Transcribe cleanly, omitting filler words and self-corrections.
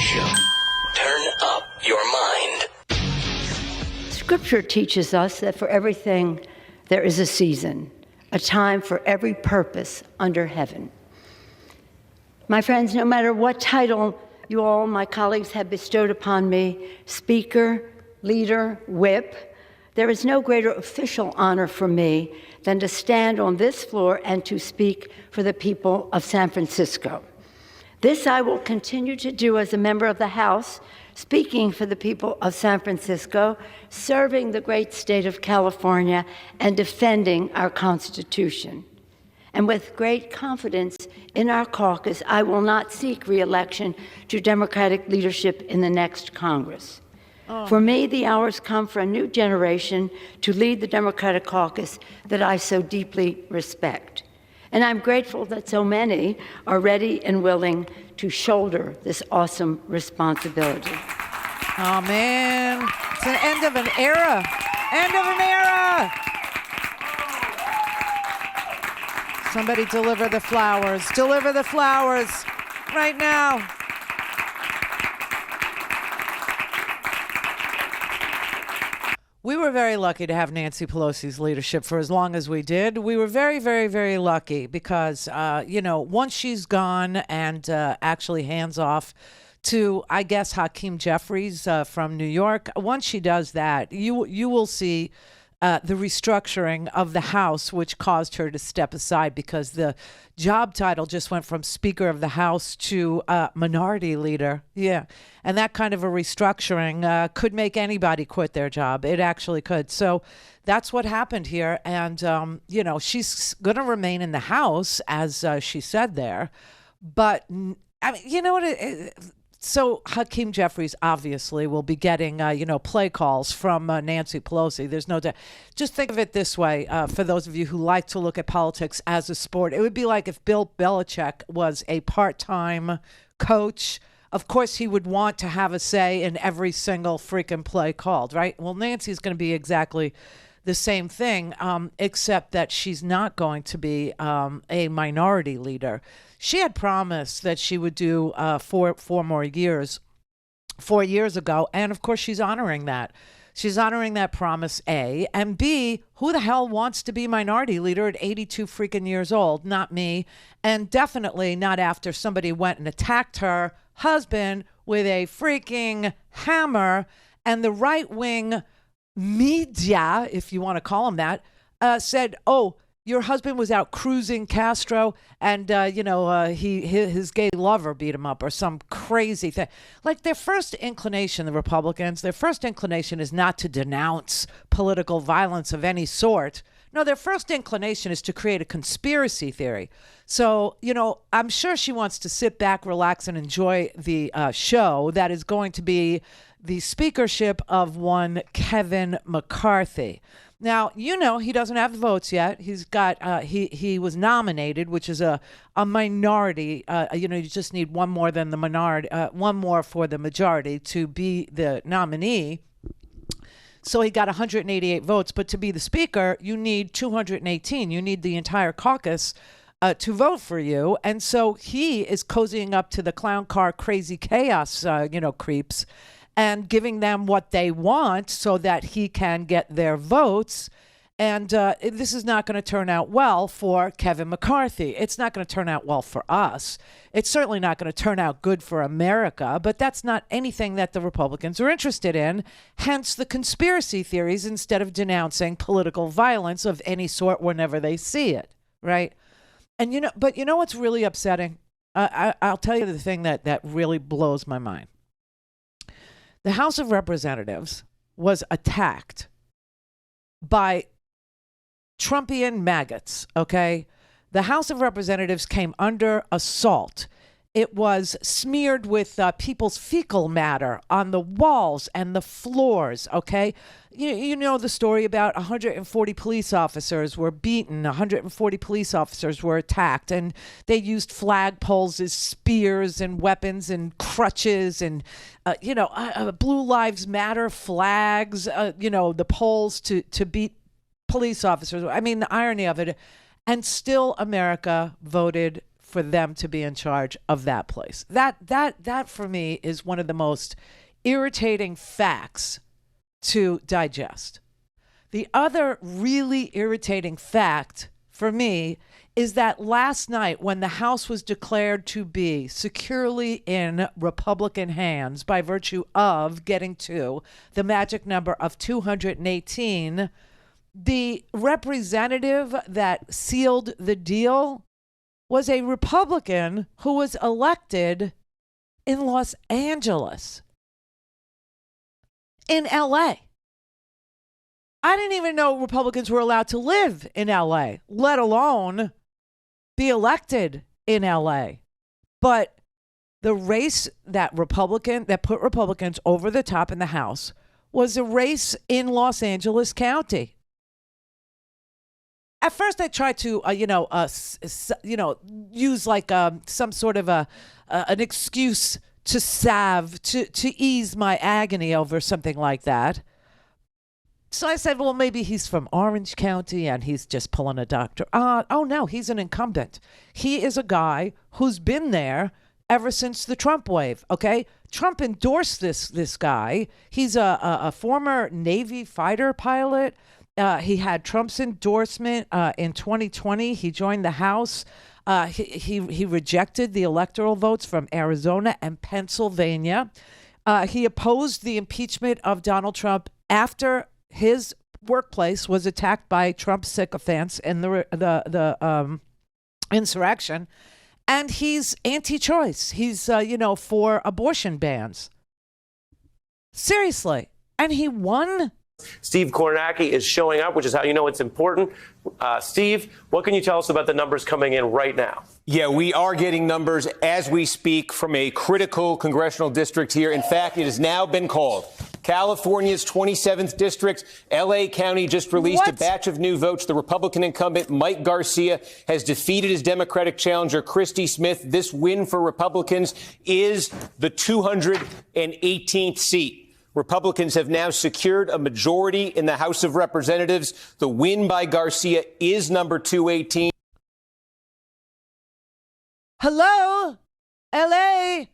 Show. Turn up your mind. Scripture teaches us that for everything there is a season, a time for every purpose under heaven. My friends, no matter what title you all, my colleagues, have bestowed upon me, speaker, leader, whip, there is no greater official honor for me than to stand on this floor and to speak for the people of San Francisco. This I will continue to do as a member of the House, speaking for the people of San Francisco, serving the great state of California, and defending our Constitution. And with great confidence in our caucus, I will not seek re-election to Democratic leadership in the next Congress. For me, the hours come for a new generation to lead the Democratic caucus that I so deeply respect. And I'm grateful that so many are ready and willing to shoulder this awesome responsibility. Oh, man. It's an end of an era. End of an era. Somebody deliver the flowers. Deliver the flowers right now. We were very lucky to have Nancy Pelosi's leadership for as long as we did. We were very, very, very lucky because, once she's gone and actually hands off to, I guess, Hakeem Jeffries from New York, once she does that, you will see the restructuring of the House, which caused her to step aside because the job title just went from Speaker of the House to Minority Leader. Yeah. And that kind of a restructuring could make anybody quit their job. It actually could. So that's what happened here. And, she's going to remain in the House, as she said there. But, I mean, you know what? So Hakeem Jeffries obviously will be getting, play calls from Nancy Pelosi. There's no doubt. Just think of it this way, for those of you who like to look at politics as a sport. It would be like if Bill Belichick was a part-time coach. Of course, he would want to have a say in every single freaking play called, right? Well, Nancy's going to be exactly the same thing, except that she's not going to be a minority leader. She had promised that she would do 4 more years 4 years ago, and of course she's honoring that. She's honoring that promise, A. And B, who the hell wants to be minority leader at 82 freaking years old? Not me. And definitely not after somebody went and attacked her husband with a freaking hammer, and the right-wing media, if you want to call them that, said, oh, your husband was out cruising Castro and, his gay lover beat him up or some crazy thing. Like their first inclination, the Republicans, their first inclination is not to denounce political violence of any sort. No, their first inclination is to create a conspiracy theory. So, I'm sure she wants to sit back, relax, and enjoy the show that is going to be the speakership of one Kevin McCarthy. Now, he doesn't have the votes yet. He's got, he was nominated, which is a minority. You just need one more than the minority, one more for the majority to be the nominee. So he got 188 votes, but to be the speaker, you need 218. You need the entire caucus to vote for you. And so he is cozying up to the clown car crazy chaos, creeps, and giving them what they want so that he can get their votes. And this is not going to turn out well for Kevin McCarthy. It's not going to turn out well for us. It's certainly not going to turn out good for America, but that's not anything that the Republicans are interested in. Hence the conspiracy theories instead of denouncing political violence of any sort whenever they see it, right? And but what's really upsetting? I'll tell you the thing that really blows my mind. The House of Representatives was attacked by Trumpian maggots, okay? The House of Representatives came under assault. It was smeared with people's fecal matter on the walls and the floors, okay? You know the story about 140 police officers were beaten, 140 police officers were attacked, and they used flagpoles as spears and weapons and crutches and, Blue Lives Matter flags, the poles to beat police officers. I mean, the irony of it. And still America voted for them to be in charge of that place. That for me is one of the most irritating facts to digest. The other really irritating fact for me is that last night, when the House was declared to be securely in Republican hands by virtue of getting to the magic number of 218, the representative that sealed the deal was a Republican who was elected in Los Angeles, in LA. I didn't even know Republicans were allowed to live in LA, let alone be elected in LA. But the race that put Republicans over the top in the House was a race in Los Angeles County. At first, I tried to, use like some sort of an excuse to salve, to ease my agony over something like that. So I said, well, maybe he's from Orange County and he's just pulling a doctor. Oh, no, he's an incumbent. He is a guy who's been there ever since the Trump wave, okay? Trump endorsed this guy. He's a former Navy fighter pilot. He had Trump's endorsement in 2020. He joined the House. He rejected the electoral votes from Arizona and Pennsylvania. He opposed the impeachment of Donald Trump after his workplace was attacked by Trump sycophants in the insurrection, and he's anti-choice. He's for abortion bans. Seriously, and he won. Steve Kornacki is showing up, which is how you know it's important. Steve, what can you tell us about the numbers coming in right now? Yeah, we are getting numbers as we speak from a critical congressional district here. In fact, it has now been called. California's 27th district, L.A. County just released a batch of new votes. The Republican incumbent, Mike Garcia, has defeated his Democratic challenger, Christy Smith. This win for Republicans is the 218th seat. Republicans have now secured a majority in the House of Representatives. The win by Garcia is number 218. Hello, LA.